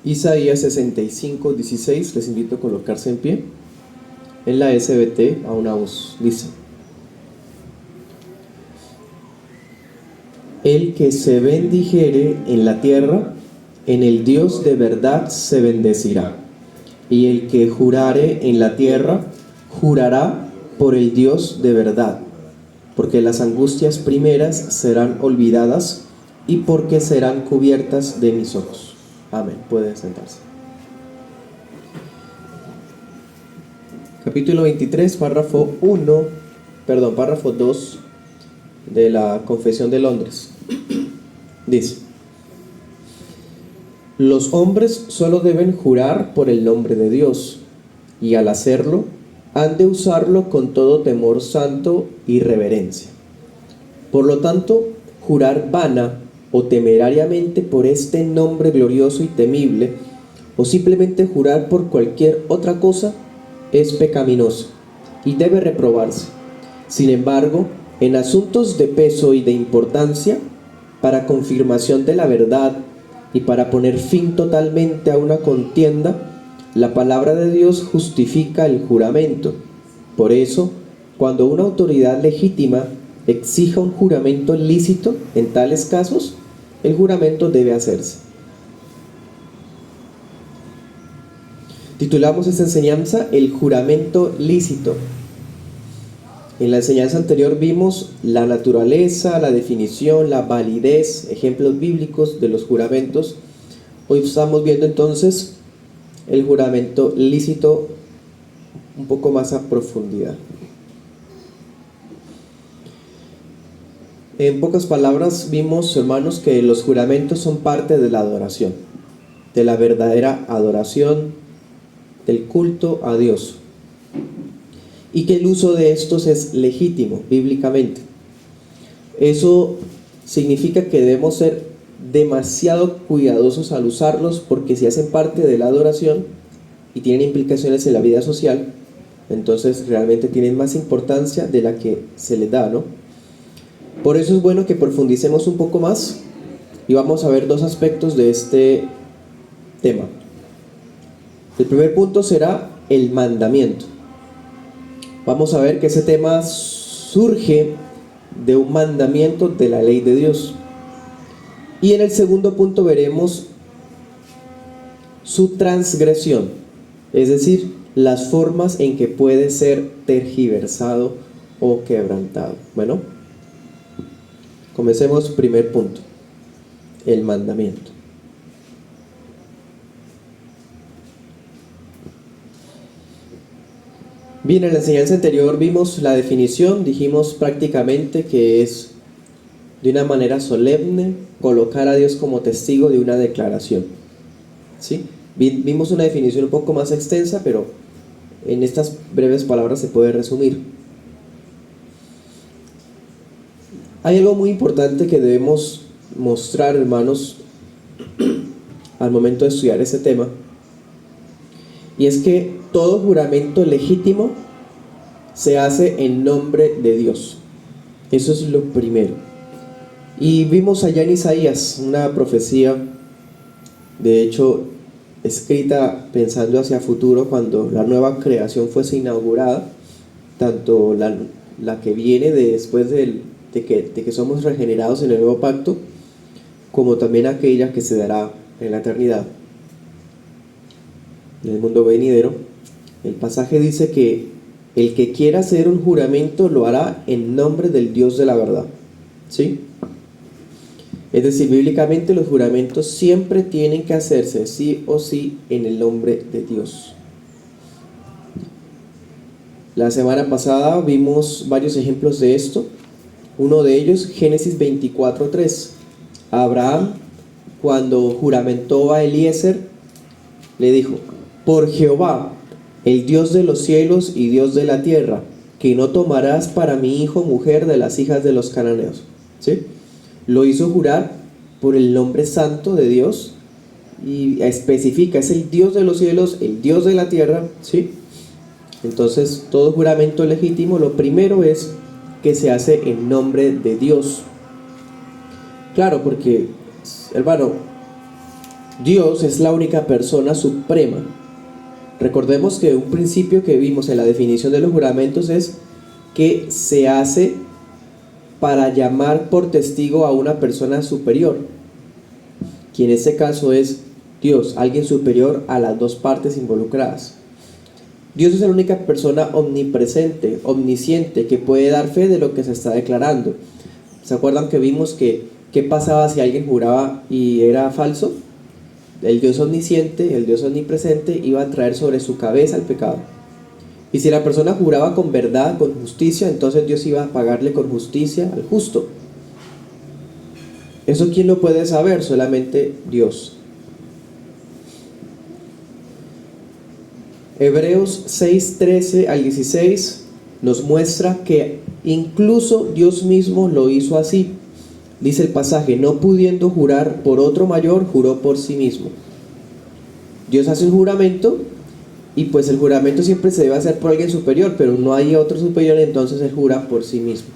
Isaías 65:16, les invito a colocarse en pie. En la SBT a una voz dice: El que se bendijere en la tierra, en el Dios de verdad se bendecirá. Y el que jurare en la tierra, jurará por el Dios de verdad, porque las angustias primeras serán olvidadas y porque serán cubiertas de mis ojos. Amén. Pueden sentarse. Capítulo 23, párrafo 2 de la Confesión de Londres. Dice: los hombres solo deben jurar por el nombre de Dios, y al hacerlo, han de usarlo con todo temor santo y reverencia. Por lo tanto, jurar vana o temerariamente por este nombre glorioso y temible, o simplemente jurar por cualquier otra cosa, es pecaminoso y debe reprobarse. Sin embargo, en asuntos de peso y de importancia, para confirmación de la verdad y para poner fin totalmente a una contienda, la palabra de Dios justifica el juramento. Por eso, cuando una autoridad legítima exija un juramento lícito en tales casos, el juramento debe hacerse. Titulamos esta enseñanza El juramento lícito. En la enseñanza anterior vimos la naturaleza, la definición, la validez, ejemplos bíblicos de los juramentos. Hoy estamos viendo entonces el juramento lícito un poco más a profundidad. En pocas palabras vimos, hermanos, que los juramentos son parte de la adoración, de la verdadera adoración, del culto a Dios, y que el uso de estos es legítimo bíblicamente. Eso significa que debemos ser demasiado cuidadosos al usarlos, porque si hacen parte de la adoración y tienen implicaciones en la vida social, entonces realmente tienen más importancia de la que se les da, ¿no? Por eso es bueno que profundicemos un poco más y vamos a ver dos aspectos de este tema. El primer punto será el mandamiento. Vamos a ver que ese tema surge de un mandamiento de la ley de Dios. Y en el segundo punto veremos su transgresión, es decir, las formas en que puede ser tergiversado o quebrantado. Bueno, comencemos. Primer punto, el mandamiento. Bien, en la enseñanza anterior vimos la definición, dijimos prácticamente que es de una manera solemne colocar a Dios como testigo de una declaración, ¿sí? Vimos una definición un poco más extensa, pero en estas breves palabras se puede resumir. Hay algo muy importante que debemos mostrar, hermanos, al momento de estudiar este tema, y es que todo juramento legítimo se hace en nombre de Dios. Eso es lo primero. Y vimos allá en Isaías una profecía, de hecho escrita pensando hacia futuro, cuando la nueva creación fuese inaugurada, tanto la que viene después de que somos regenerados en el nuevo pacto, como también aquella que se dará en la eternidad, en el mundo venidero. El pasaje dice que el que quiera hacer un juramento lo hará en nombre del Dios de la verdad, ¿sí? Es decir, bíblicamente los juramentos siempre tienen que hacerse sí o sí en el nombre de Dios. La semana pasada vimos varios ejemplos de esto. Uno de ellos, Génesis 24:3. Abraham, cuando juramentó a Eliezer, le dijo: por Jehová, el Dios de los cielos y Dios de la tierra, que no tomarás para mi hijo mujer de las hijas de los cananeos, ¿sí? Lo hizo jurar por el nombre santo de Dios, y especifica, es el Dios de los cielos, el Dios de la tierra, ¿sí? Entonces, todo juramento legítimo, lo primero es que se hace en nombre de Dios. Claro, porque, hermano, Dios es la única persona suprema. Recordemos que un principio que vimos en la definición de los juramentos es que se hace para llamar por testigo a una persona superior, que en este caso es Dios, alguien superior a las dos partes involucradas. Dios es la única persona omnipresente, omnisciente, que puede dar fe de lo que se está declarando. ¿Se acuerdan que vimos que qué pasaba si alguien juraba y era falso? El Dios omnisciente, el Dios omnipresente, iba a traer sobre su cabeza el pecado. Y si la persona juraba con verdad, con justicia, entonces Dios iba a pagarle con justicia al justo. ¿Eso quién lo puede saber? Solamente Dios. Hebreos 6:13 al 16 nos muestra que incluso Dios mismo lo hizo así. Dice el pasaje: no pudiendo jurar por otro mayor, juró por sí mismo. Dios hace un juramento y pues el juramento siempre se debe hacer por alguien superior, pero no hay otro superior, entonces él jura por sí mismo.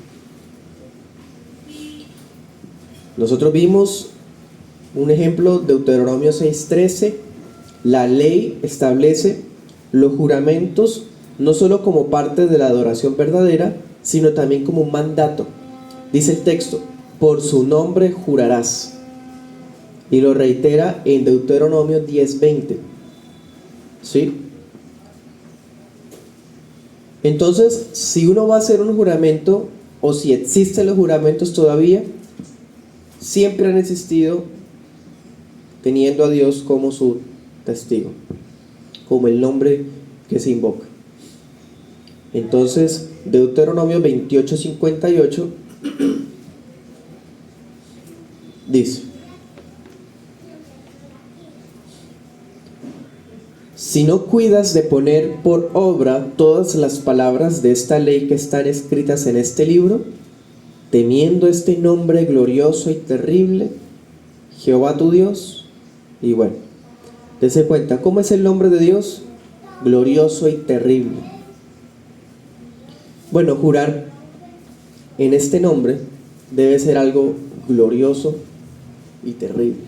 Nosotros vimos un ejemplo, Deuteronomio 6:13. La ley establece los juramentos no solo como parte de la adoración verdadera, sino también como un mandato. Dice el texto: por su nombre jurarás. Y lo reitera en Deuteronomio 10:20. ¿Sí? Entonces, si uno va a hacer un juramento, o si existen los juramentos todavía, siempre han existido teniendo a Dios como su testigo, como el nombre que se invoca. Entonces, Deuteronomio 28:58 dice: si no cuidas de poner por obra todas las palabras de esta ley que están escritas en este libro, temiendo este nombre glorioso y terrible, Jehová tu Dios. Y bueno, dése cuenta, ¿cómo es el nombre de Dios? Glorioso y terrible. Bueno, jurar en este nombre debe ser algo glorioso y terrible.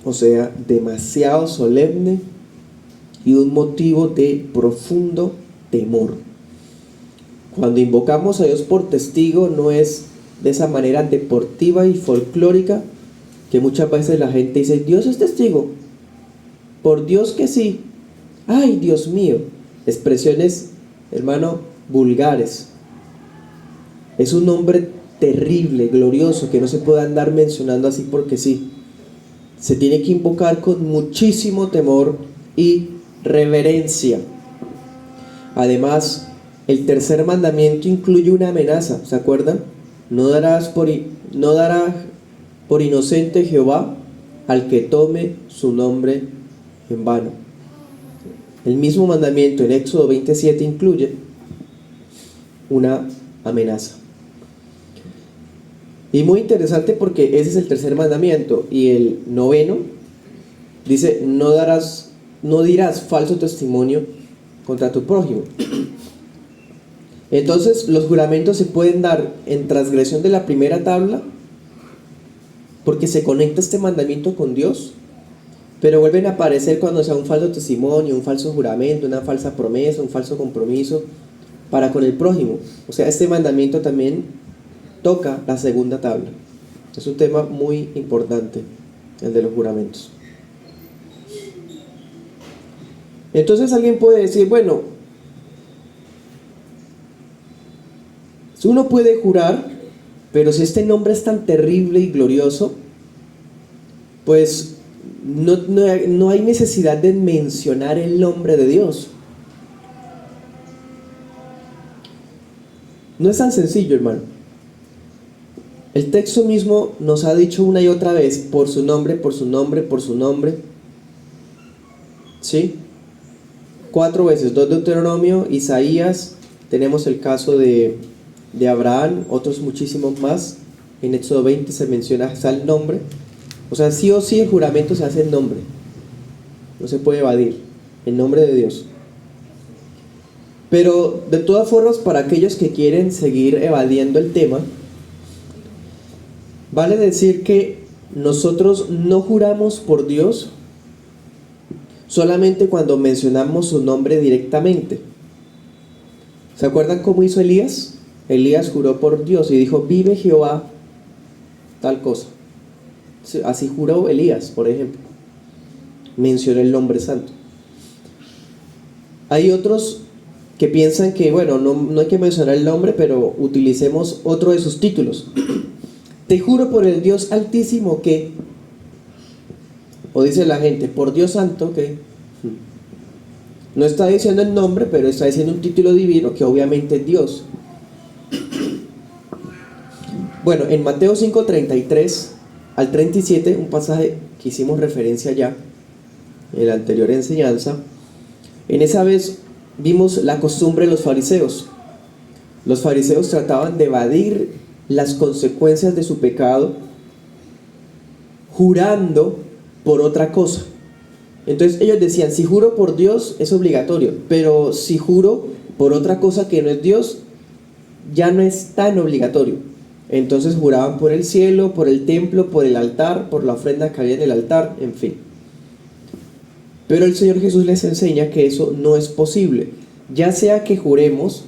O sea, demasiado solemne y un motivo de profundo temor. Cuando invocamos a Dios por testigo, no es de esa manera deportiva y folclórica que muchas veces la gente dice: Dios es testigo, por Dios que sí, ay Dios mío. Expresiones, hermano, vulgares. Es un nombre terrible, glorioso, que no se puede andar mencionando así porque sí. Se tiene que invocar con muchísimo temor y reverencia. Además, el tercer mandamiento incluye una amenaza, ¿se acuerdan? No dará por inocente Jehová al que tome su nombre en vano. El mismo mandamiento en Éxodo 27 incluye una amenaza. Y muy interesante porque ese es el tercer mandamiento. Y el noveno dice: no dirás falso testimonio contra tu prójimo. Entonces los juramentos se pueden dar en transgresión de la primera tabla, porque se conecta este mandamiento con Dios, pero vuelven a aparecer cuando sea un falso testimonio, un falso juramento, una falsa promesa, un falso compromiso para con el prójimo. O sea, este mandamiento también toca la segunda tabla. Es un tema muy importante, el de los juramentos. Entonces alguien puede decir: bueno, si uno puede jurar, pero si este nombre es tan terrible y glorioso, pues no hay necesidad de mencionar el nombre de Dios. No es tan sencillo, hermano. El texto mismo nos ha dicho una y otra vez: por su nombre, por su nombre, por su nombre. ¿Sí? 4 veces, 2 de Deuteronomio, Isaías, tenemos el caso de Abraham, otros muchísimos más. En Éxodo 20 se menciona el nombre. O sea, sí o sí el juramento se hace en nombre. No se puede evadir. En nombre de Dios. Pero de todas formas, para aquellos que quieren seguir evadiendo el tema, vale decir que nosotros no juramos por Dios solamente cuando mencionamos su nombre directamente. ¿Se acuerdan cómo hizo Elías? Elías juró por Dios y dijo: vive Jehová tal cosa. Así juró Elías, por ejemplo. Mencionó el nombre santo. Hay otros que piensan que, bueno, no hay que mencionar el nombre, pero utilicemos otro de sus títulos. Te juro por el Dios altísimo que... O dice la gente, por Dios santo que... No está diciendo el nombre, pero está diciendo un título divino que obviamente es Dios. Bueno, en Mateo 5:33 al 37, un pasaje que hicimos referencia ya en la anterior enseñanza, en esa vez vimos la costumbre de los fariseos. Los fariseos trataban de evadir las consecuencias de su pecado jurando por otra cosa. Entonces ellos decían: si juro por Dios es obligatorio, pero si juro por otra cosa que no es Dios, ya no es tan obligatorio. Entonces juraban por el cielo, por el templo, por el altar, por la ofrenda que había en el altar, en fin. Pero el Señor Jesús les enseña que eso no es posible. Ya sea que juremos,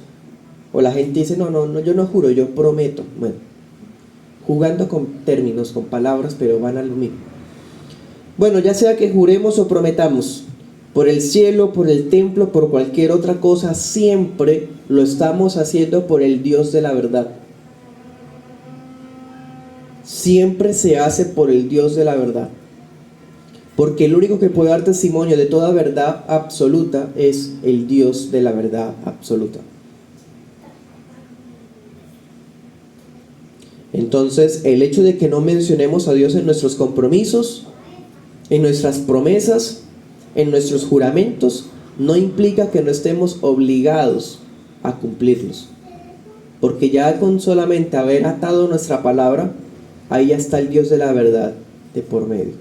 o la gente dice: no, yo no juro, yo prometo. Bueno, jugando con términos, con palabras, pero van a lo mismo. Bueno, ya sea que juremos o prometamos, por el cielo, por el templo, por cualquier otra cosa, siempre lo estamos haciendo por el Dios de la verdad. Siempre se hace por el Dios de la verdad. Porque el único que puede dar testimonio de toda verdad absoluta es el Dios de la verdad absoluta. Entonces, el hecho de que no mencionemos a Dios en nuestros compromisos, en nuestras promesas, en nuestros juramentos, no implica que no estemos obligados a cumplirlos. Porque ya con solamente haber atado nuestra palabra, ahí ya está el Dios de la verdad de por medio.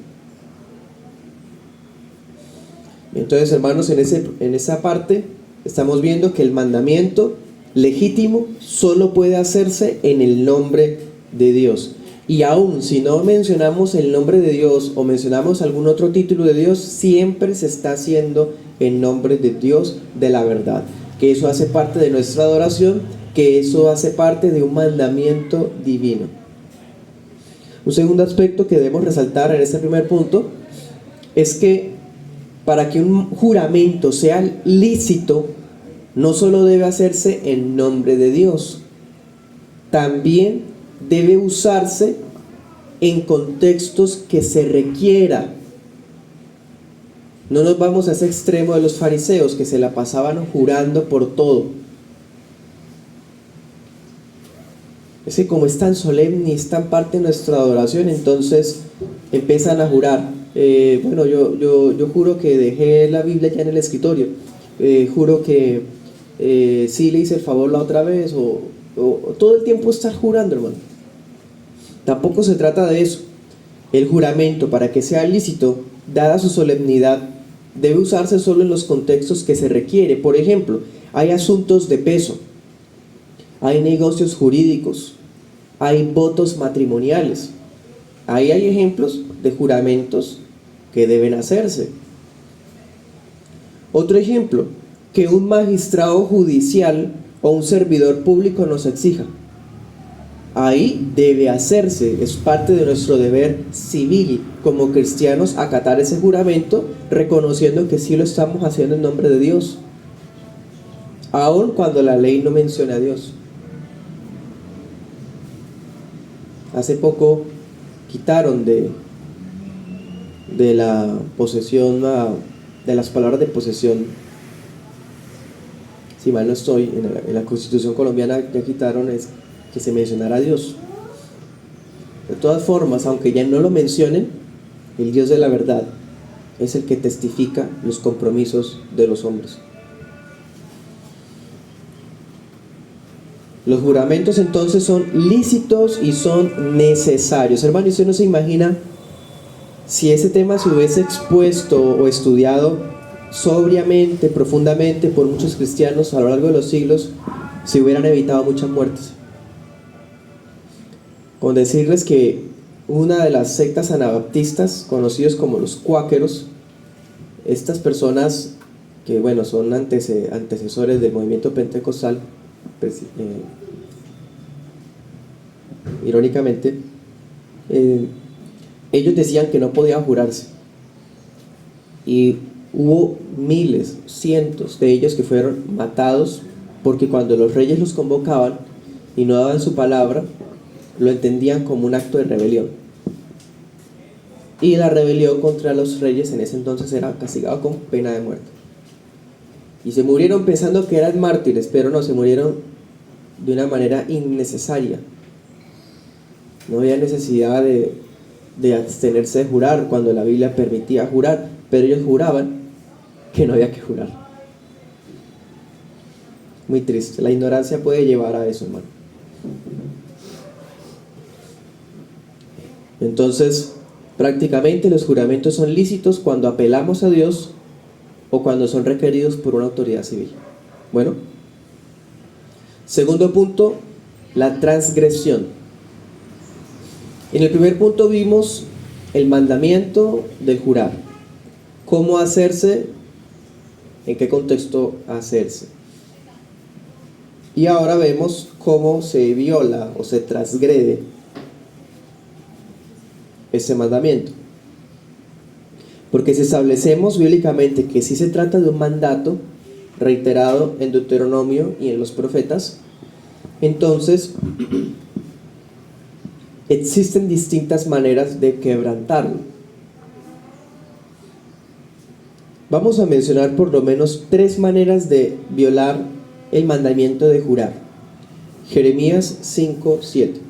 Entonces, hermanos, en esa parte estamos viendo que el mandamiento legítimo solo puede hacerse en el nombre de Dios. Y aún si no mencionamos el nombre de Dios o mencionamos algún otro título de Dios, siempre se está haciendo en nombre de Dios de la verdad. Que eso hace parte de nuestra adoración, que eso hace parte de un mandamiento divino. Un segundo aspecto que debemos resaltar en este primer punto es que para que un juramento sea lícito, no solo debe hacerse en nombre de Dios, también debe usarse en contextos que se requiera. No nos vamos a ese extremo de los fariseos que se la pasaban jurando por todo. Es que como es tan solemne y es tan parte de nuestra adoración, entonces empiezan a jurar. Bueno, yo juro que dejé la Biblia ya en el escritorio. Juro que sí le hice el favor la otra vez, o todo el tiempo estar jurando, hermano. Tampoco se trata de eso. El juramento, para que sea lícito, dada su solemnidad, debe usarse solo en los contextos que se requiere. Por ejemplo, hay asuntos de peso, hay negocios jurídicos, hay votos matrimoniales. Ahí hay ejemplos de juramentos que deben hacerse. Otro ejemplo, que un magistrado judicial o un servidor público nos exija. Ahí debe hacerse, es parte de nuestro deber civil como cristianos acatar ese juramento, reconociendo que sí lo estamos haciendo en nombre de Dios, aun cuando la ley no menciona a Dios. Hace poco quitaron de la posesión, de las palabras de posesión, si mal no estoy, en la Constitución colombiana ya quitaron que se mencionara a Dios. De todas formas, aunque ya no lo mencionen, el Dios de la verdad es el que testifica los compromisos de los hombres. Los juramentos entonces son lícitos y son necesarios. Hermano, ¿usted no se imagina si ese tema se hubiese expuesto o estudiado sobriamente, profundamente por muchos cristianos a lo largo de los siglos? Se hubieran evitado muchas muertes. Con decirles que una de las sectas anabaptistas, conocidos como los cuáqueros. Estas personas que, bueno, son antecesores del movimiento pentecostal, pues, irónicamente, ellos decían que no podía jurarse, y hubo miles, cientos de ellos que fueron matados porque cuando los reyes los convocaban y no daban su palabra, lo entendían como un acto de rebelión, y la rebelión contra los reyes en ese entonces era castigado con pena de muerte, y se murieron pensando que eran mártires, pero no, se murieron de una manera innecesaria. No había necesidad de abstenerse de jurar cuando la Biblia permitía jurar, pero ellos juraban que no había que jurar. Muy triste, la ignorancia puede llevar a eso, hermano. Entonces, prácticamente los juramentos son lícitos cuando apelamos a Dios o cuando son requeridos por una autoridad civil. Bueno, segundo punto, la transgresión. En el primer punto vimos el mandamiento del jurar, cómo hacerse, en qué contexto hacerse. Y ahora vemos cómo se viola o se transgrede ese mandamiento. Porque si establecemos bíblicamente que sí se trata de un mandato reiterado en Deuteronomio y en los profetas, entonces existen distintas maneras de quebrantarlo. Vamos a mencionar por lo menos 3 maneras de violar el mandamiento de jurar. Jeremías 5:7.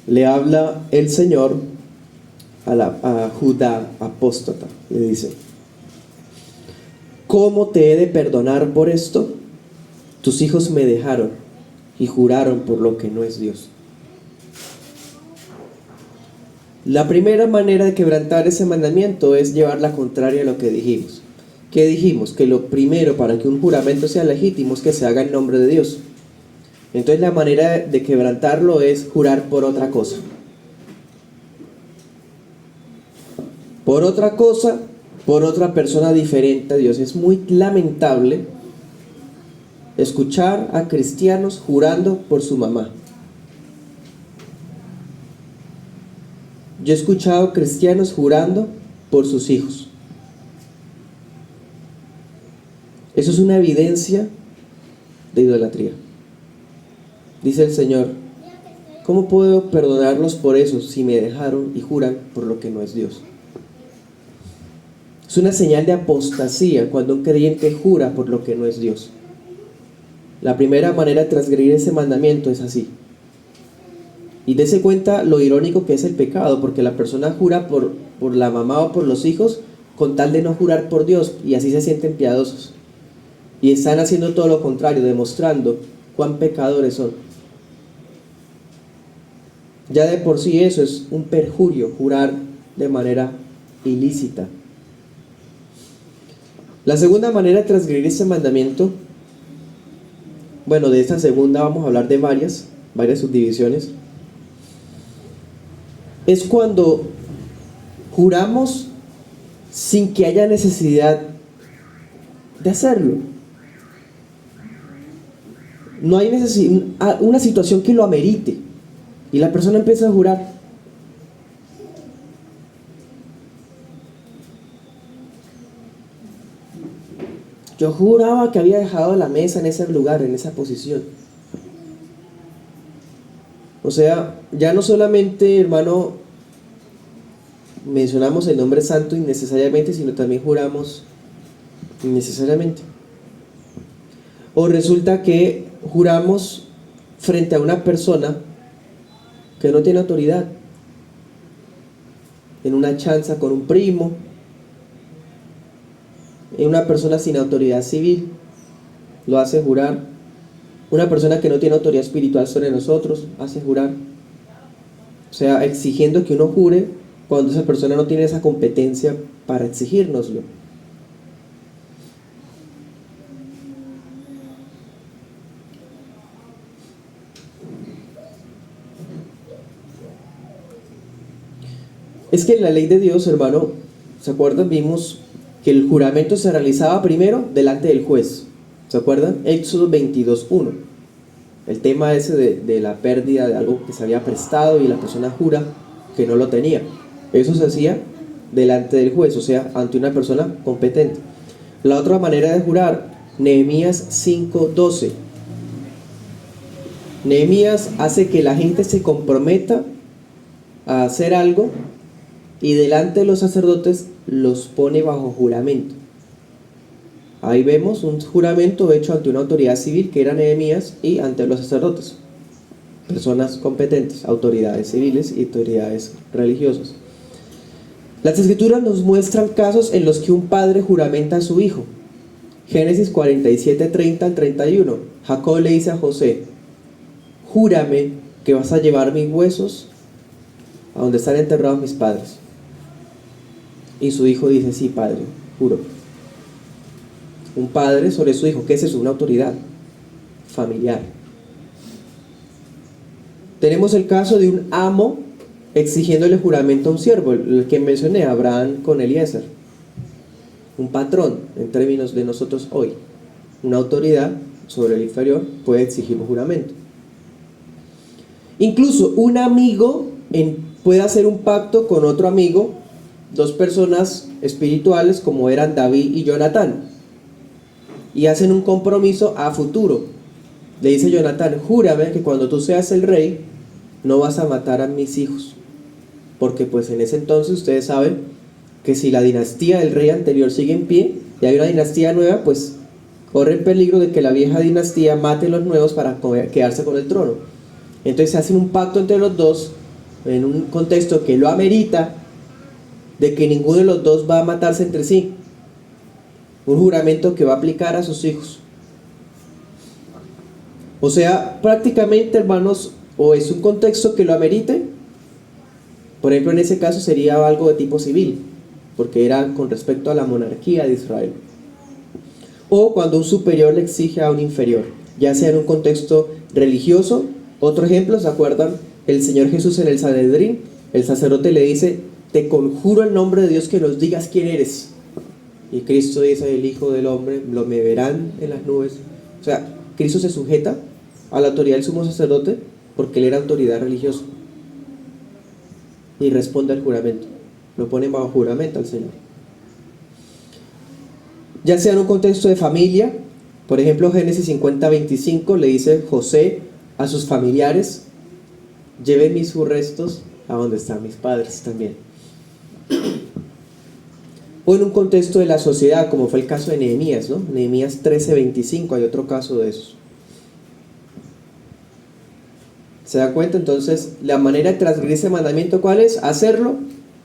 Le habla el Señor a Judá apóstata. Le dice: ¿cómo te he de perdonar por esto? Tus hijos me dejaron y juraron por lo que no es Dios. La primera manera de quebrantar ese mandamiento es llevar la contraria a lo que dijimos. ¿Qué dijimos? Que lo primero para que un juramento sea legítimo es que se haga en nombre de Dios. Entonces la manera de quebrantarlo es jurar por otra cosa. Por otra cosa, por otra persona diferente a Dios. Es muy lamentable escuchar a cristianos jurando por su mamá. Yo he escuchado cristianos jurando por sus hijos. Eso es una evidencia de idolatría. Dice el Señor: ¿cómo puedo perdonarlos por eso si me dejaron y juran por lo que no es Dios? Es una señal de apostasía cuando un creyente jura por lo que no es Dios. La primera manera de transgredir ese mandamiento es así. Y dése cuenta lo irónico que es el pecado, porque la persona jura por la mamá o por los hijos con tal de no jurar por Dios, y así se sienten piadosos. Y están haciendo todo lo contrario, demostrando cuán pecadores son. Ya de por sí eso es un perjurio, jurar de manera ilícita. La segunda manera de transgredir este mandamiento, bueno, de esta segunda vamos a hablar de varias subdivisiones, es cuando juramos sin que haya necesidad de hacerlo. No hay una situación que lo amerite y la persona empieza a jurar. Yo juraba que había dejado la mesa en ese lugar, en esa posición. O sea, ya no solamente, hermano, mencionamos el nombre santo innecesariamente, sino también juramos innecesariamente. O resulta que juramos frente a una persona que no tiene autoridad, en una chanza con un primo, en una persona sin autoridad civil, lo hace jurar. Una persona que no tiene autoridad espiritual sobre nosotros hace jurar. O sea, exigiendo que uno jure cuando esa persona no tiene esa competencia para exigírnoslo. Es que en la ley de Dios, hermano, ¿se acuerdan? Vimos que el juramento se realizaba primero delante del juez. ¿Se acuerdan? Éxodo 22:1. El tema ese de la pérdida de algo que se había prestado y la persona jura que no lo tenía. Eso se hacía delante del juez, o sea, ante una persona competente. La otra manera de jurar, Nehemías 5:12. Nehemías hace que la gente se comprometa a hacer algo y delante de los sacerdotes los pone bajo juramento. Ahí vemos un juramento hecho ante una autoridad civil que era Nehemías y ante los sacerdotes, personas competentes, autoridades civiles y autoridades religiosas. Las escrituras nos muestran casos en los que un padre juramenta a su hijo. Génesis 47:30 al 31. Jacob le dice a José: júrame que vas a llevar mis huesos a donde están enterrados mis padres. Y su hijo dice: sí, padre, juro. Un padre sobre su hijo, ¿qué es eso? Una autoridad familiar. Tenemos el caso de un amo exigiéndole juramento a un siervo, el que mencioné, Abraham con Eliezer. Un patrón, en términos de nosotros hoy. Una autoridad sobre el inferior puede exigir un juramento. Incluso un amigo puede hacer un pacto con otro amigo, dos personas espirituales como eran David y Jonatán, y hacen un compromiso a futuro. Le dice Jonatán: júrame que cuando tú seas el rey no vas a matar a mis hijos, porque pues en ese entonces ustedes saben que si la dinastía del rey anterior sigue en pie y hay una dinastía nueva, pues corre el peligro de que la vieja dinastía mate a los nuevos para quedarse con el trono. Entonces hacen un pacto entre los dos en un contexto que lo amerita, de que ninguno de los dos va a matarse entre sí. Un juramento que va a aplicar a sus hijos. O sea, prácticamente, hermanos, o es un contexto que lo amerite. Por ejemplo, en ese caso sería algo de tipo civil, porque era con respecto a la monarquía de Israel. O cuando un superior le exige a un inferior, ya sea en un contexto religioso. Otro ejemplo, ¿se acuerdan? El Señor Jesús en el Sanedrín, el sacerdote le dice: te conjuro en nombre de Dios que nos digas quién eres. Y Cristo dice: el Hijo del Hombre, lo me verán en las nubes. O sea, Cristo se sujeta a la autoridad del sumo sacerdote porque él era autoridad religiosa. Y responde al juramento. Lo ponen bajo juramento al Señor. Ya sea en un contexto de familia, por ejemplo, Génesis 50:25 le dice José a sus familiares: lleven mis restos a donde están mis padres también. O en un contexto de la sociedad, como fue el caso de Nehemías, ¿no? Nehemías 13:25, hay otro caso de esos. ¿Se da cuenta? Entonces, la manera de transgredir ese mandamiento, ¿cuál es? Hacerlo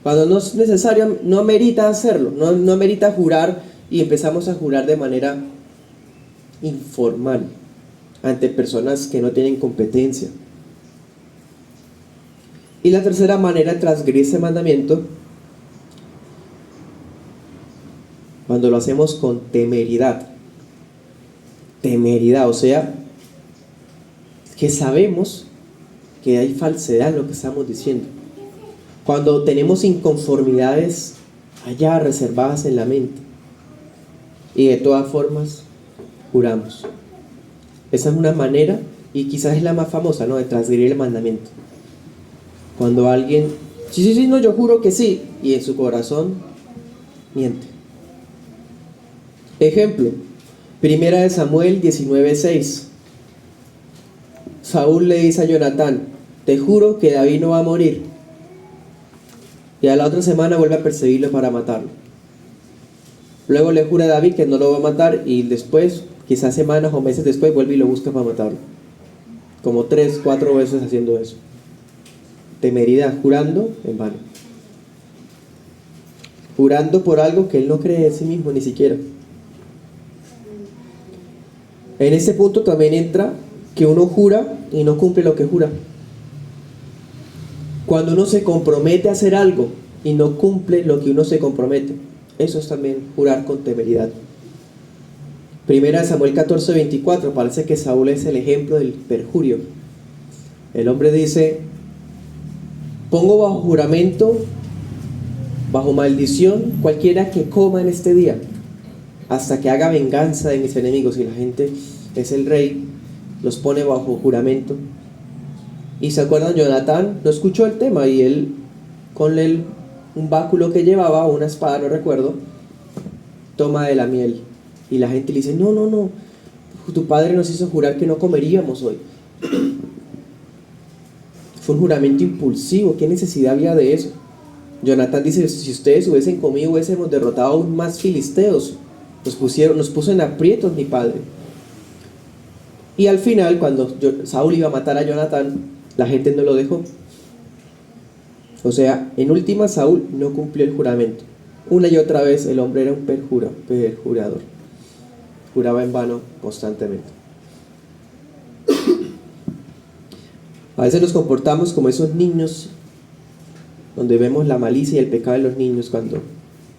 cuando no es necesario, no amerita hacerlo, no amerita jurar, y empezamos a jurar de manera informal ante personas que no tienen competencia. Y la tercera manera de transgredir ese mandamiento, cuando lo hacemos con temeridad. Temeridad, o sea, que sabemos que hay falsedad en lo que estamos diciendo. Cuando tenemos inconformidades allá reservadas en la mente y de todas formas juramos. Esa es una manera, y quizás es la más famosa, ¿no?, de transgredir el mandamiento. Cuando alguien, sí, no, yo juro que sí, y en su corazón miente. Ejemplo, 1 Samuel 19:6. Saúl le dice a Jonatán: te juro que David no va a morir. Y a la otra semana vuelve a perseguirlo para matarlo. Luego le jura a David que no lo va a matar, y después, quizás semanas o meses después, vuelve y lo busca para matarlo. Como 3-4 veces haciendo eso. Temeridad, jurando en vano. Jurando por algo que él no cree en sí mismo ni siquiera. En este punto también entra que uno jura y no cumple lo que jura. Cuando uno se compromete a hacer algo y no cumple lo que uno se compromete. Eso es también jurar con temeridad. Primera de Samuel 14:24, parece que Saúl es el ejemplo del perjurio. El hombre dice: pongo bajo juramento, bajo maldición, cualquiera que coma en este día, hasta que haga venganza de mis enemigos. Y la gente es el rey, los pone bajo juramento. Y se acuerdan, Jonatán no escuchó el tema y él, con un báculo que llevaba, una espada, no recuerdo, toma de la miel. Y la gente le dice: no, no, no, tu padre nos hizo jurar que no comeríamos hoy. Fue un juramento impulsivo, ¿qué necesidad había de eso? Jonatán dice: si ustedes hubiesen comido, hubiésemos derrotado aún más filisteos. Nos puso en aprietos mi padre. Y al final, cuando Saúl iba a matar a Jonatán, la gente no lo dejó. O sea, en última, Saúl no cumplió el juramento. Una y otra vez el hombre era un perjurador. Juraba en vano constantemente. A veces nos comportamos como esos niños, donde vemos la malicia y el pecado de los niños cuando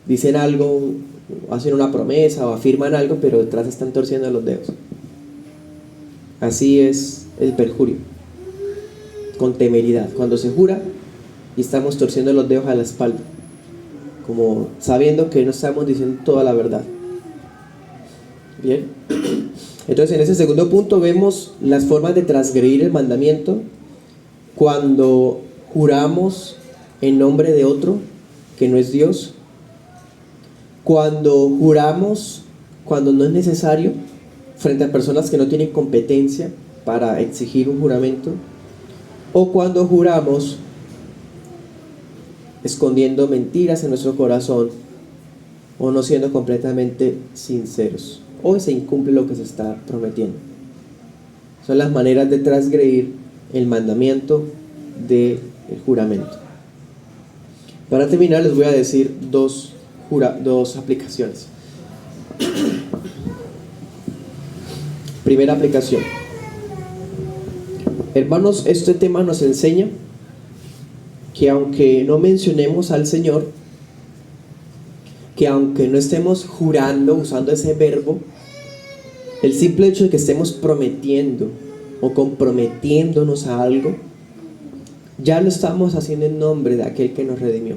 dicen algo, hacen una promesa o afirman algo, pero detrás están torciendo los dedos. Así es el perjurio, con temeridad, cuando se jura y estamos torciendo los dedos a la espalda, como sabiendo que no estamos diciendo toda la verdad. Bien, entonces en ese segundo punto vemos las formas de transgredir el mandamiento cuando juramos en nombre de otro que no es Dios, cuando juramos cuando no es necesario, frente a personas que no tienen competencia para exigir un juramento, o cuando juramos escondiendo mentiras en nuestro corazón o no siendo completamente sinceros, o se incumple lo que se está prometiendo. Son las maneras de transgredir el mandamiento del juramento. Para terminar, les voy a decir dos aplicaciones. Primera aplicación. Hermanos, este tema nos enseña que aunque no mencionemos al Señor, que aunque no estemos jurando usando ese verbo, el simple hecho de que estemos prometiendo o comprometiéndonos a algo, ya lo estamos haciendo en nombre de aquel que nos redimió.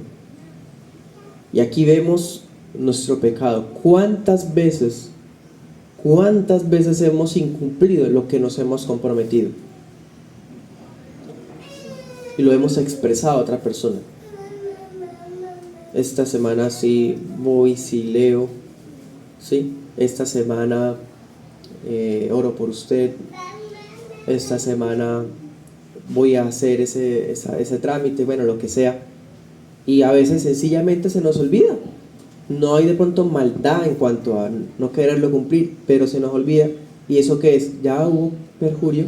Y aquí vemos nuestro pecado. ¿Cuántas veces hemos incumplido lo que nos hemos comprometido? Y lo hemos expresado a otra persona. Esta semana sí voy, sí leo, ¿sí? Esta semana oro por usted. Esta semana voy a hacer ese trámite, bueno, lo que sea. Y a veces sencillamente se nos olvida. No hay de pronto maldad en cuanto a no quererlo cumplir, pero se nos olvida. ¿Y eso qué es? Ya hubo perjurio,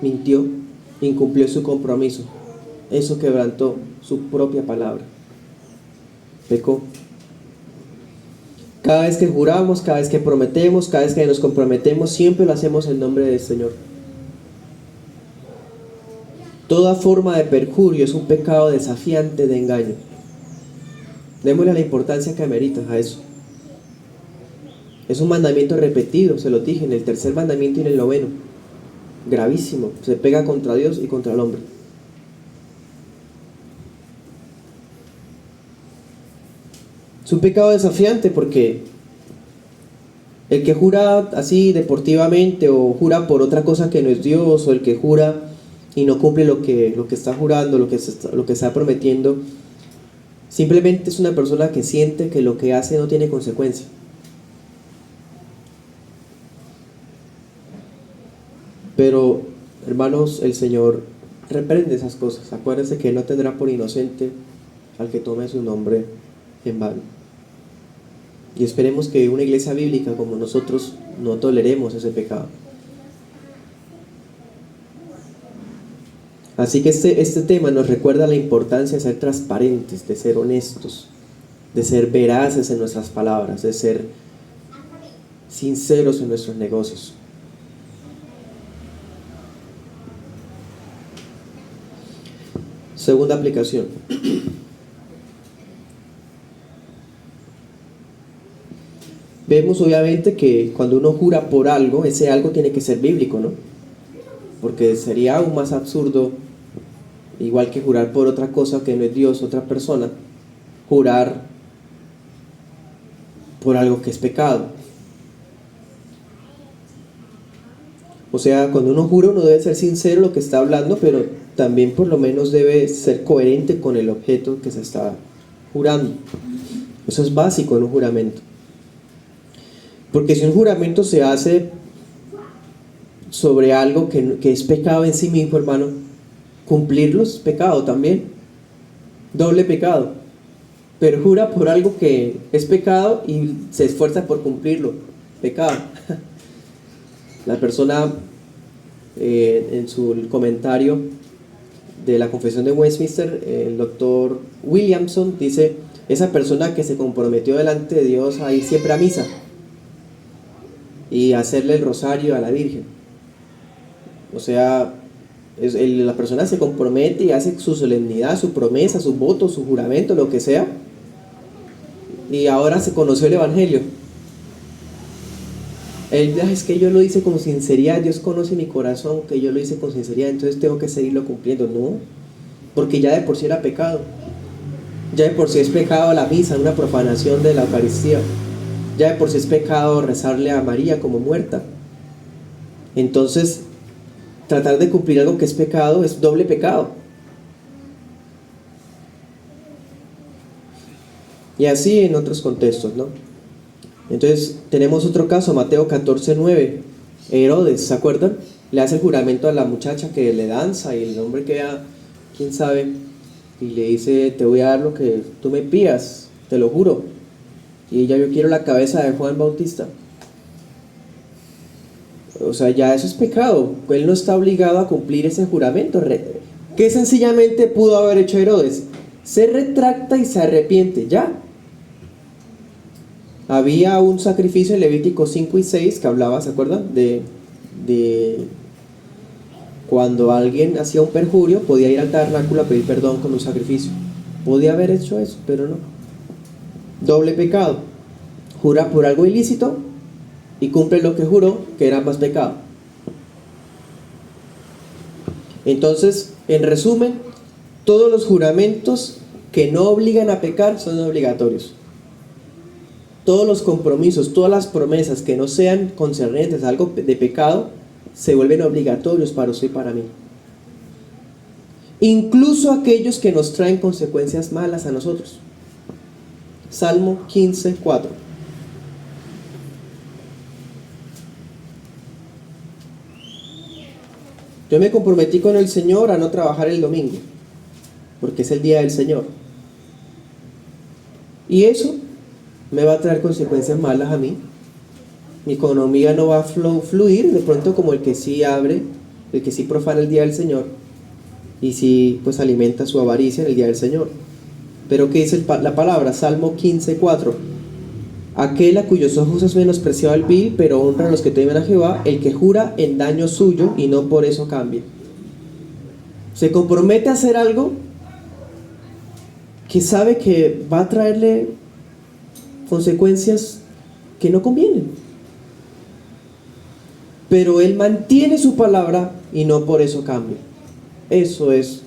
mintió, incumplió su compromiso. Eso quebrantó su propia palabra. Pecó. Cada vez que juramos, cada vez que prometemos, cada vez que nos comprometemos, siempre lo hacemos en nombre del Señor. Toda forma de perjurio es un pecado desafiante de engaño. Démosle la importancia que amerita a eso. Es un mandamiento repetido, se lo dije, en el tercer mandamiento y en el noveno. Gravísimo, se pega contra Dios y contra el hombre. Es un pecado desafiante porque el que jura así deportivamente o jura por otra cosa que no es Dios, o el que jura y no cumple lo que está jurando, lo que está prometiendo, simplemente es una persona que siente que lo que hace no tiene consecuencia. Pero, hermanos, el Señor reprende esas cosas. Acuérdense que no tendrá por inocente al que tome su nombre en vano. Y esperemos que una iglesia bíblica como nosotros no toleremos ese pecado. Así que este tema nos recuerda la importancia de ser transparentes, de ser honestos, de ser veraces en nuestras palabras, de ser sinceros en nuestros negocios. Segunda aplicación. vemos obviamente que cuando uno jura por algo, ese algo tiene que ser bíblico, ¿no? Porque sería aún más absurdo, igual que jurar por otra cosa que no es Dios, otra persona, jurar por algo que es pecado. O sea, cuando uno jura, uno debe ser sincero en lo que está hablando, pero también por lo menos debe ser coherente con el objeto que se está jurando. Eso es básico en un juramento. Porque si un juramento se hace sobre algo que es pecado en sí mismo, hermano, cumplirlo es pecado también. Doble pecado. Pero jura por algo que es pecado y se esfuerza por cumplirlo. Pecado. La persona en su comentario de la Confesión de Westminster, el doctor Williamson dice: esa persona que se comprometió delante de Dios a ir siempre a misa y hacerle el rosario a la Virgen. O sea, la persona se compromete y hace su solemnidad, su promesa, su voto, su juramento, lo que sea, y ahora se conoció el Evangelio. Él dice: es que yo lo hice con sinceridad, Dios conoce mi corazón, que yo lo hice con sinceridad, entonces tengo que seguirlo cumpliendo. No, porque ya de por sí era pecado. Ya de por sí es pecado la misa, una profanación de la Eucaristía. Ya de por sí es pecado rezarle a María como muerta. Entonces, tratar de cumplir algo que es pecado es doble pecado. Y así en otros contextos, ¿no? Entonces, tenemos otro caso, Mateo 14:9. Herodes, ¿se acuerdan? Le hace el juramento a la muchacha que le danza y el hombre queda, quién sabe, y le dice: te voy a dar lo que tú me pidas, te lo juro. Y ella: yo quiero la cabeza de Juan Bautista. O sea, ya eso es pecado. Él no está obligado a cumplir ese juramento. ¿Qué sencillamente pudo haber hecho Herodes? Se retracta y se arrepiente, ya. Había un sacrificio en Levítico 5 y 6 que hablaba, ¿se acuerdan? De cuando alguien hacía un perjurio, podía ir al tabernáculo a pedir perdón con un sacrificio. Podía haber hecho eso, pero no. Doble pecado. Jura por algo ilícito y cumple lo que juró, que era más pecado. Entonces, en resumen, todos los juramentos que no obligan a pecar son obligatorios. Todos los compromisos, todas las promesas que no sean concernientes a algo de pecado, se vuelven obligatorios para usted y para mí. Incluso aquellos que nos traen consecuencias malas a nosotros. Salmo 15:4. Yo me comprometí con el Señor a no trabajar el domingo, porque es el día del Señor. Y eso me va a traer consecuencias malas a mí. Mi economía no va a fluir de pronto como el que sí abre, el que sí profana el día del Señor, y sí pues alimenta su avaricia en el día del Señor. Pero ¿qué dice la palabra? Salmo 15:4. Aquel a cuyos ojos es menospreciado el vil, pero honra a los que temen a Jehová, el que jura en daño suyo y no por eso cambia. Se compromete a hacer algo que sabe que va a traerle consecuencias que no convienen, pero él mantiene su palabra y no por eso cambia. Eso es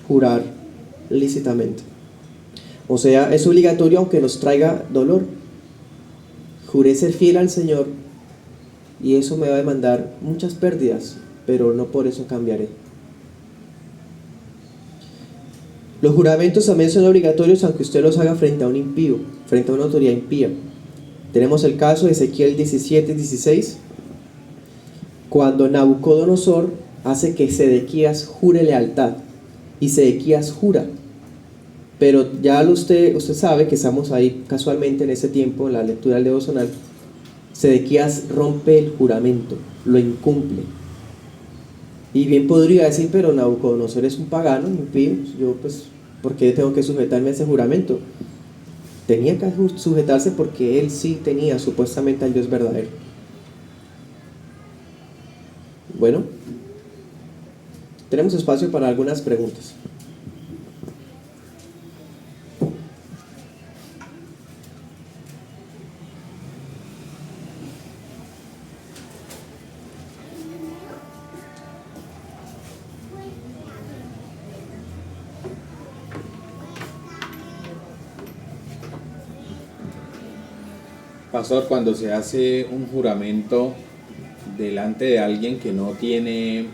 jurar lícitamente. O sea, es obligatorio aunque nos traiga dolor. Juré ser fiel al Señor y eso me va a demandar muchas pérdidas, pero no por eso cambiaré. Los juramentos también son obligatorios aunque usted los haga frente a un impío, frente a una autoridad impía. Tenemos el caso de Ezequiel 17:16, cuando Nabucodonosor hace que Sedequías jure lealtad, y Sedequías jura. Pero ya usted sabe que estamos ahí casualmente en ese tiempo, en la lectura del devocional. Sedequías rompe el juramento, lo incumple. Y bien podría decir: pero Nabucodonosor es un pagano, impío, yo pues, ¿por qué tengo que sujetarme a ese juramento? Tenía que sujetarse porque él sí tenía supuestamente al Dios verdadero. Bueno, tenemos espacio para algunas preguntas. Pastor, cuando se hace un juramento delante de alguien que no tiene,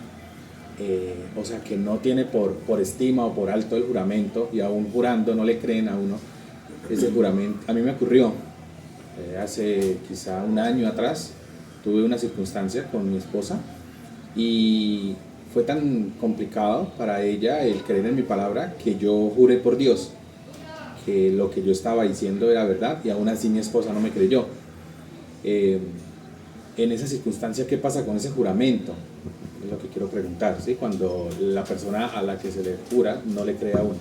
o sea, que no tiene por estima o por alto el juramento, y aún jurando no le creen a uno ese juramento. A mí me ocurrió hace quizá un año atrás, tuve una circunstancia con mi esposa y fue tan complicado para ella el creer en mi palabra que yo juré por Dios que lo que yo estaba diciendo era verdad, y aún así mi esposa no me creyó. En esa circunstancia, ¿qué pasa con ese juramento? Es lo que quiero preguntar, ¿sí? Cuando la persona a la que se le jura no le cree a uno.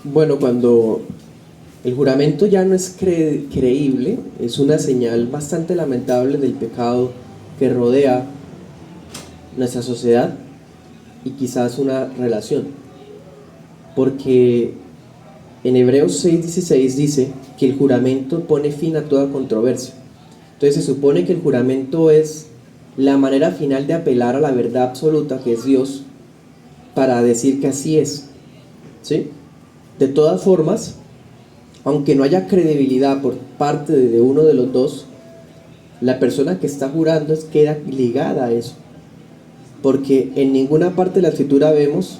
Bueno, cuando el juramento ya no es creíble, es una señal bastante lamentable del pecado que rodea nuestra sociedad y quizás una relación. Porque en Hebreos 6:16 dice que el juramento pone fin a toda controversia. Entonces se supone que el juramento es la manera final de apelar a la verdad absoluta, que es Dios, para decir que así es, ¿sí? De todas formas, aunque no haya credibilidad por parte de uno de los dos, la persona que está jurando queda ligada a eso, porque en ninguna parte de la escritura vemos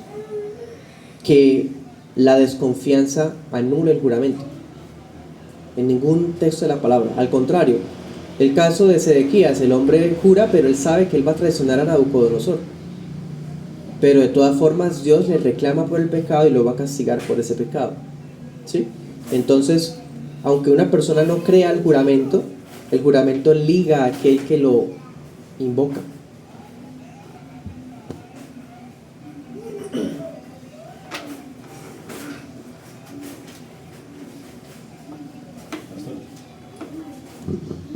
que la desconfianza anula el juramento, en ningún texto de la palabra. Al contrario, el caso de Sedequías, el hombre jura, pero él sabe que él va a traicionar a Nabucodonosor, pero de todas formas Dios le reclama por el pecado y lo va a castigar por ese pecado, ¿sí? Entonces, aunque una persona no crea el juramento liga a aquel que lo invoca.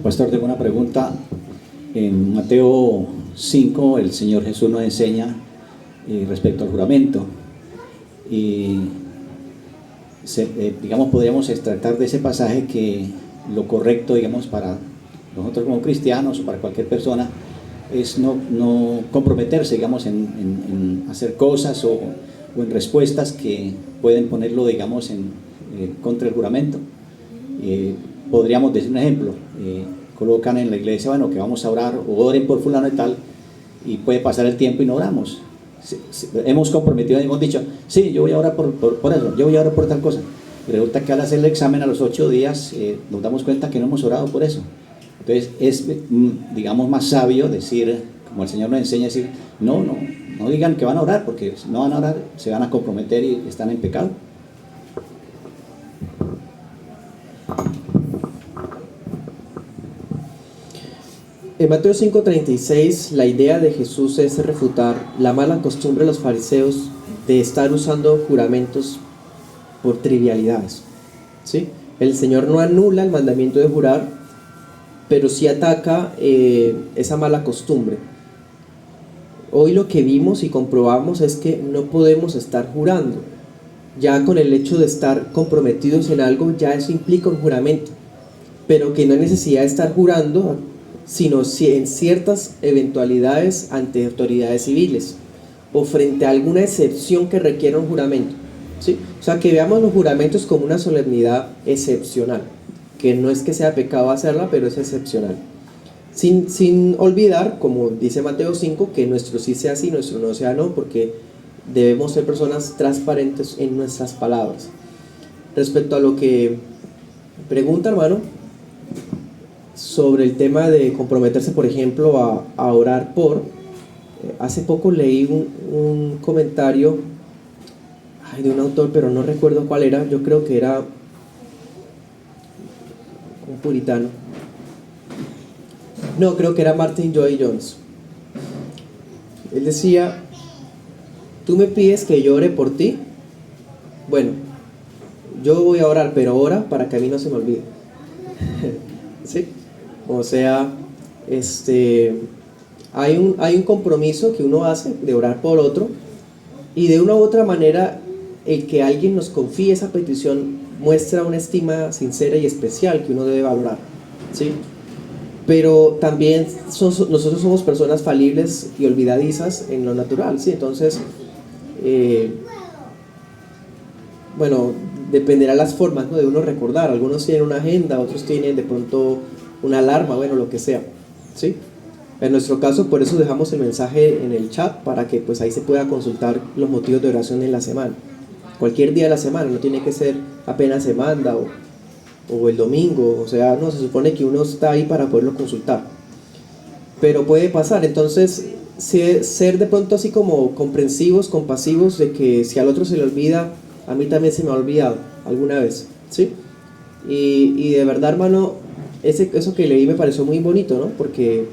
Pastor, tengo una pregunta. En Mateo 5 el Señor Jesús nos enseña respecto al juramento, y digamos, podríamos extractar de ese pasaje que lo correcto, digamos, para nosotros como cristianos o para cualquier persona es no comprometerse, digamos, en hacer cosas o en respuestas que pueden ponerlo, digamos, contra el juramento. Podríamos decir un ejemplo, colocan en la iglesia, bueno, que vamos a orar o oren por fulano y tal, y puede pasar el tiempo y no oramos. Hemos comprometido, hemos dicho, sí, yo voy a orar por eso, yo voy a orar por tal cosa, y resulta que al hacer el examen a los 8 días nos damos cuenta que no hemos orado por eso. Entonces es, digamos, más sabio decir, como el Señor nos enseña, decir, no digan que van a orar, porque si no van a orar se van a comprometer y están en pecado. En Mateo 5:36, la idea de Jesús es refutar la mala costumbre de los fariseos de estar usando juramentos por trivialidades, ¿sí? El Señor no anula el mandamiento de jurar, pero sí ataca esa mala costumbre. Hoy lo que vimos y comprobamos es que no podemos estar jurando. Ya con el hecho de estar comprometidos en algo, ya eso implica un juramento, pero que no hay necesidad de estar jurando, sino en ciertas eventualidades ante autoridades civiles o frente a alguna excepción que requiera un juramento, ¿sí? O sea, que veamos los juramentos como una solemnidad excepcional, que no es que sea pecado hacerla, pero es excepcional, sin olvidar, como dice Mateo 5, que nuestro sí sea sí, nuestro no sea no, porque debemos ser personas transparentes en nuestras palabras. Respecto a lo que pregunta, hermano, sobre el tema de comprometerse, por ejemplo, a orar por, hace poco leí un comentario de un autor, pero no recuerdo cuál era, yo creo que era un puritano, no, creo que era Martin Lloyd-Jones. Él decía, tú me pides que yo ore por ti, bueno, yo voy a orar, pero ora para que a mí no se me olvide. ¿Sí? O sea, hay un compromiso que uno hace de orar por otro, y de una u otra manera el que alguien nos confíe esa petición muestra una estima sincera y especial que uno debe valorar, ¿sí? Pero también nosotros somos personas falibles y olvidadizas en lo natural, ¿sí? Entonces bueno, dependerá las formas, ¿no?, de uno recordar. Algunos tienen una agenda, otros tienen de pronto una alarma, bueno, lo que sea, ¿sí? En nuestro caso, por eso dejamos el mensaje en el chat, para que pues ahí se pueda consultar los motivos de oración en la semana. Cualquier día de la semana, no tiene que ser apenas se manda o el domingo, o sea, no, se supone que uno está ahí para poderlo consultar. Pero puede pasar, entonces, ser de pronto así como comprensivos, compasivos, de que si al otro se le olvida, a mí también se me ha olvidado alguna vez, ¿sí? Y de verdad, hermano, eso que leí me pareció muy bonito, ¿no? Porque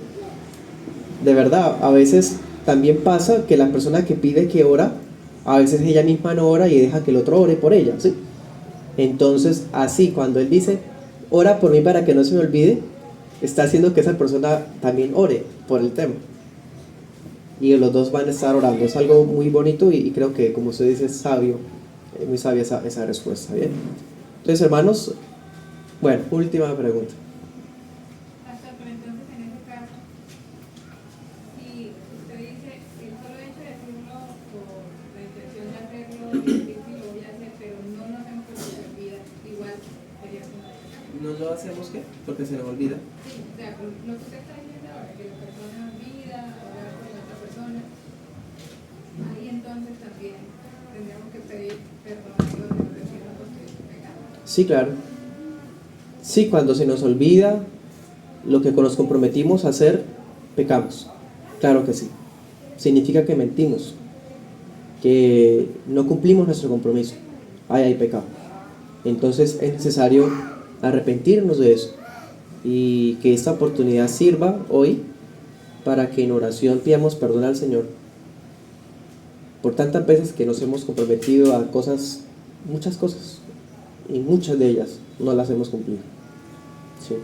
de verdad, a veces también pasa que la persona que pide que ora, a veces ella misma no ora y deja que el otro ore por ella, ¿sí? Entonces, así, cuando él dice, ora por mí para que no se me olvide, está haciendo que esa persona también ore por el tema. Y los dos van a estar orando. Es algo muy bonito y creo que, como usted dice, es sabio, muy sabia esa respuesta, ¿bien? Entonces, hermanos, bueno, última pregunta. Pastor, pero entonces en ese caso, si usted dice el solo hecho de decirlo por la intención de hacerlo, y decir si lo voy a hacer, pero no lo hacemos porque se olvida, igual sería como... ¿No lo hacemos qué? Porque se nos olvida. Sí, o sea, lo que usted está diciendo ahora, que la persona olvida, orar por la otra persona, ahí entonces también tendríamos que pedir perdón a Dios de decirlo porque es pecado. Sí, claro. Sí, cuando se nos olvida lo que nos comprometimos a hacer, pecamos. Claro que sí. Significa que mentimos, que no cumplimos nuestro compromiso. Ahí hay pecado. Entonces es necesario arrepentirnos de eso y que esta oportunidad sirva hoy para que en oración pidamos perdón al Señor por tantas veces que nos hemos comprometido a cosas, muchas cosas, y muchas de ellas no las hemos cumplido. Sí.